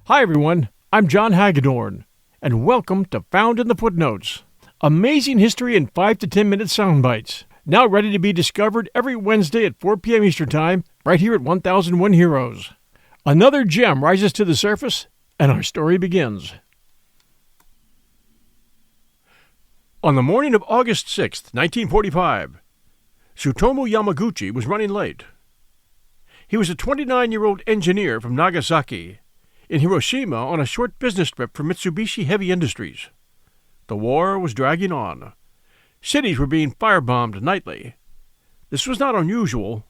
Hi everyone, I'm John Hagedorn, and welcome to Found in the Footnotes. Amazing history in 5 to 10 minute sound bites. Now ready to be discovered every Wednesday at 4 p.m. Eastern Time, right here at 1001 Heroes. Another gem rises to the surface, and our story begins. On the morning of August 6, 1945, Tsotumo Yamaguchi was running late. He was a 29-year-old engineer from Nagasaki, in Hiroshima on a short business trip for Mitsubishi Heavy Industries. The war was dragging on. Cities were being firebombed nightly. This was not unusual.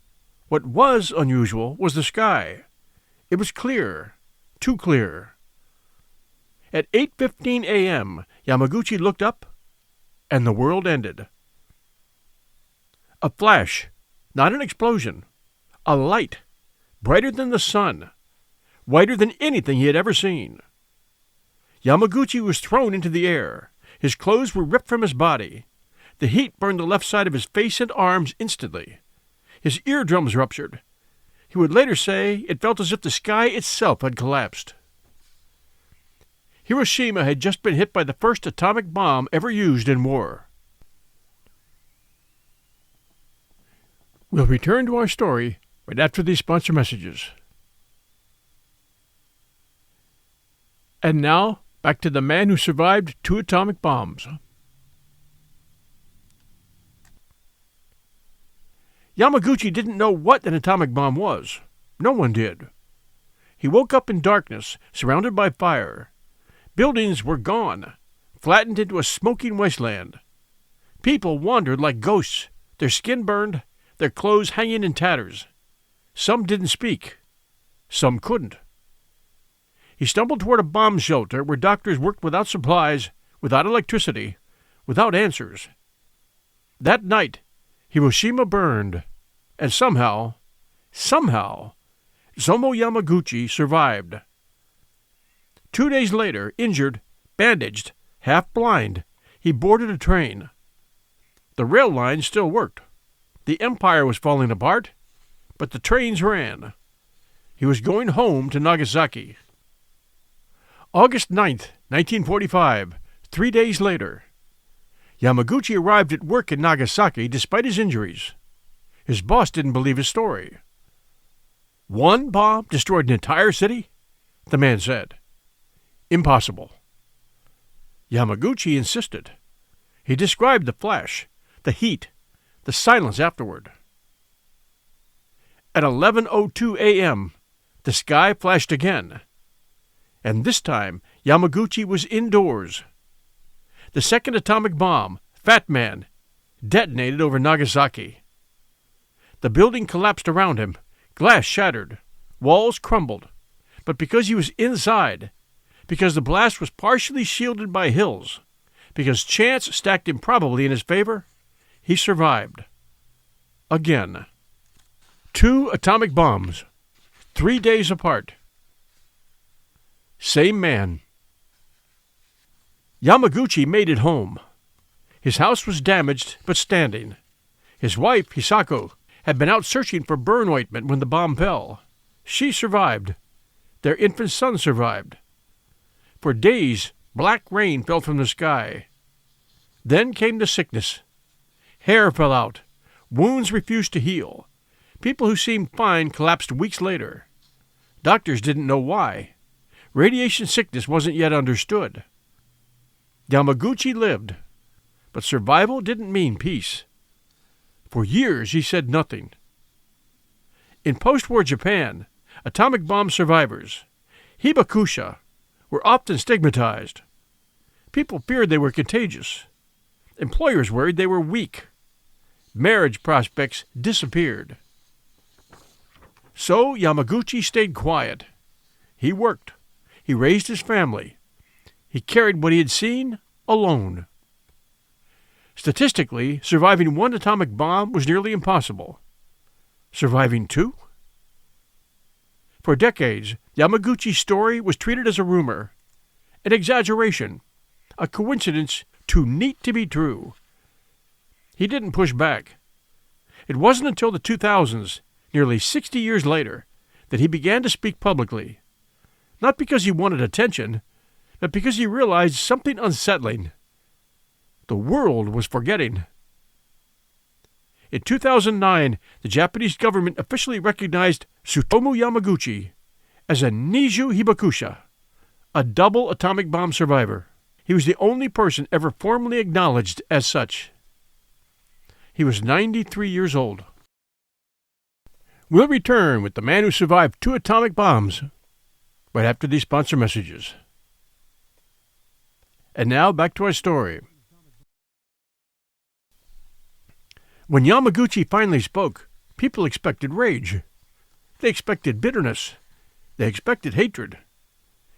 What was unusual was the sky. It was clear, too clear. At 8:15 a.m., Yamaguchi looked up, and the world ended. A flash, not an explosion. A light, brighter than the sun, whiter than anything he had ever seen. Yamaguchi was thrown into the air. His clothes were ripped from his body. The heat burned the left side of his face and arms instantly. His eardrums ruptured. He would later say it felt as if the sky itself had collapsed. Hiroshima had just been hit by the first atomic bomb ever used in war. We'll return to our story right after these sponsor messages. And now, back to the man who survived 2 atomic bombs. Yamaguchi didn't know what an atomic bomb was. No one did. He woke up in darkness, surrounded by fire. Buildings were gone, flattened into a smoking wasteland. People wandered like ghosts, their skin burned, their clothes hanging in tatters. Some didn't speak. Some couldn't. He stumbled toward a bomb shelter where doctors worked without supplies, without electricity, without answers. That night, Hiroshima burned, and somehow, Tsotumo Yamaguchi survived. 2 days later, injured, bandaged, half blind, he boarded a train. The rail line still worked. The empire was falling apart, but the trains ran. He was going home to Nagasaki. August 9th, 1945, 3 days later. Yamaguchi arrived at work in Nagasaki despite his injuries. His boss didn't believe his story. "One bomb destroyed an entire city?" the man said. "Impossible." Yamaguchi insisted. He described the flash, the heat, the silence afterward. At 11:02 a.m., the sky flashed again. And this time, Yamaguchi was indoors. The second atomic bomb, Fat Man, detonated over Nagasaki. The building collapsed around him. Glass shattered. Walls crumbled. But because he was inside, because the blast was partially shielded by hills, because chance stacked improbably in his favor, he survived. Again. 2 atomic bombs, 3 days apart. Same man. Yamaguchi made it home. His house was damaged but standing. His wife, Hisako, had been out searching for burn ointment when the bomb fell. She survived. Their infant son survived. For days, black rain fell from the sky. Then came the sickness. Hair fell out. Wounds refused to heal. People who seemed fine collapsed weeks later. Doctors didn't know why. Radiation sickness wasn't yet understood. Yamaguchi lived, but survival didn't mean peace. For years he said nothing. In post-war Japan, atomic bomb survivors, hibakusha, were often stigmatized. People feared they were contagious. Employers worried they were weak. Marriage prospects disappeared. So Yamaguchi stayed quiet. He worked. He raised his family. He carried what he had seen alone. Statistically, surviving 1 atomic bomb was nearly impossible. Surviving 2? For decades, Yamaguchi's story was treated as a rumor, an exaggeration, a coincidence too neat to be true. He didn't push back. It wasn't until the 2000s, nearly 60 years later, that he began to speak publicly. not because he wanted attention, but because he realized something unsettling. The world was forgetting. In 2009, the Japanese government officially recognized Tsotumo Yamaguchi as a Niju Hibakusha, a double atomic bomb survivor. He was the only person ever formally acknowledged as such. He was 93 years old. We'll return with the man who survived 2 atomic bombs right after these sponsor messages. And now back to our story. When Yamaguchi finally spoke, people expected rage. They expected bitterness. They expected hatred.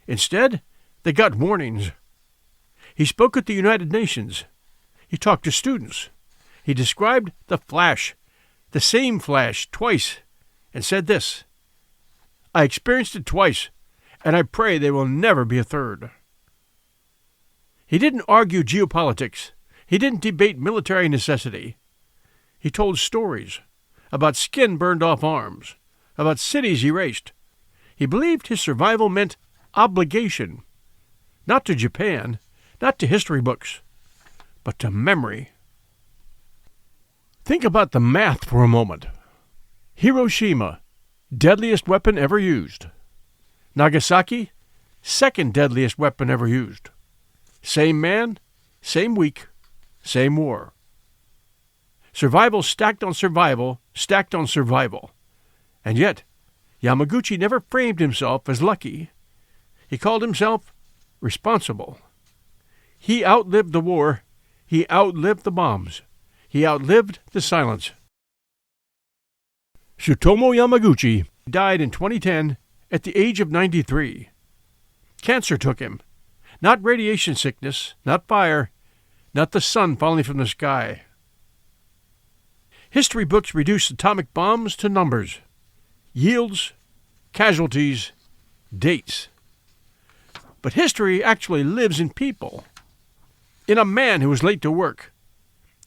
Instead, they got warnings. He spoke at the United Nations. He talked to students. He described the flash, the same flash, twice, and said this: "I experienced it twice, and I pray there will never be a third." He didn't argue geopolitics. He didn't debate military necessity. He told stories about skin burned off arms, about cities erased. He believed his survival meant obligation, not to Japan, not to history books, but to memory. Think about the math for a moment. Hiroshima, deadliest weapon ever used. Nagasaki, second deadliest weapon ever used. Same man, same week, same war. Survival stacked on survival, stacked on survival. And yet, Yamaguchi never framed himself as lucky. He called himself responsible. He outlived the war. He outlived the bombs. He outlived the silence. Tsotumo Yamaguchi died in 2010 at the age of 93. Cancer took him. Not radiation sickness, not fire, not the sun falling from the sky. History books reduce atomic bombs to numbers: yields, casualties, dates. But history actually lives in people. In a man who was late to work.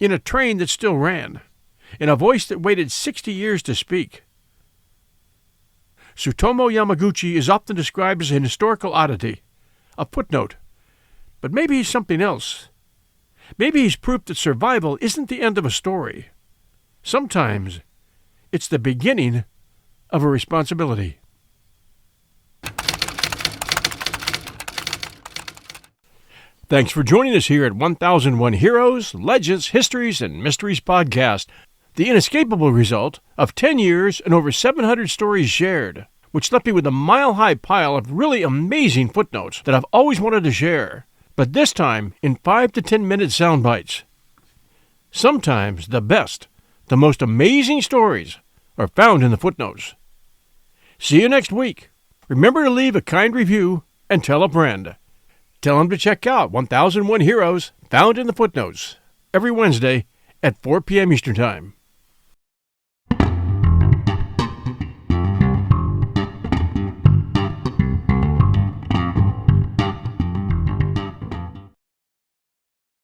In a train that still ran. In a voice that waited 60 years to speak. Tsotumo Yamaguchi is often described as an historical oddity, a footnote. But maybe he's something else. Maybe he's proof that survival isn't the end of a story. Sometimes it's the beginning of a responsibility. Thanks for joining us here at 1001 Heroes, Legends, Histories, and Mysteries podcast, the inescapable result of 10 years and over 700 stories shared, which left me with a mile-high pile of really amazing footnotes that I've always wanted to share, but this time in 5 to 10 minute sound bites. Sometimes the best, the most amazing stories are found in the footnotes. See you next week. Remember to leave a kind review and tell a friend. Tell them to check out 1001 Heroes found in the footnotes every Wednesday at 4 p.m. Eastern Time.